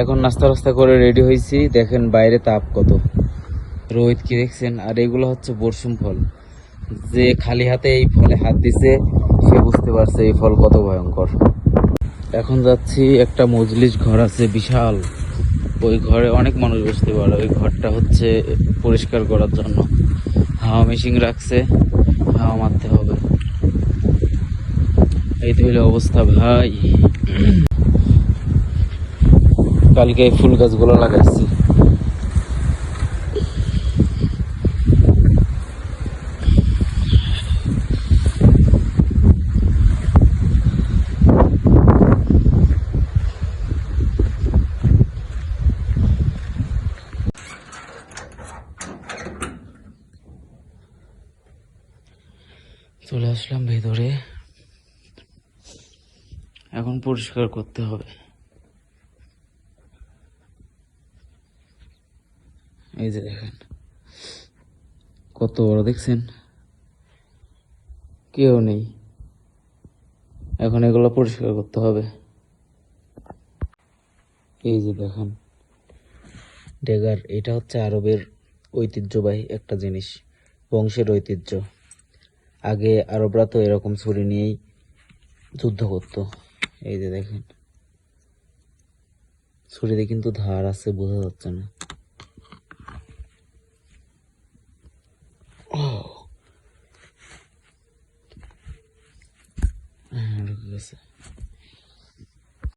এখন নাস্তা রাস্তা করে রেডি হয়েছি। দেখেন বাইরে তাপ কত, রোদ কি দেখছেন। আর এগুলো হচ্ছে বরসুম ফল। যে খালি হাতে এই ফলে হাত দিছে সে বুঝতে পারছে এই ফল কত ভয়ঙ্কর। এখন যাচ্ছি, একটা মজলিস ঘর আছে বিশাল, ওই ঘরে অনেক মানুষ বসতে পারে। ওই ঘরটা হচ্ছে পরিষ্কার করার জন্য হাওয়া মেশিন রাখছে, হাওয়া মারতে হবে। এই তো হইলো অবস্থা ভাই। কালকে এই ফুল গাছগুলো লাগাইছি। চলে আসলাম ভেতরে, এখন পরিষ্কার করতে হবে। এই যে দেখেন কত বড়, দেখছেন? কেউ নেই, এখন এগুলো পরিষ্কার করতে হবে। এই যে দেখেন ডেগার, এটা হচ্ছে আরবের ঐতিহ্যবাহী একটা জিনিস, বংশের ঐতিহ্য। আগে আরবরা তো এরকম ছুরি নিয়েই যুদ্ধ করতো। এই যে দেখেন ছুরিতে কিন্তু ধার আছে, বোঝা যাচ্ছে না। ঢুকে গেছে।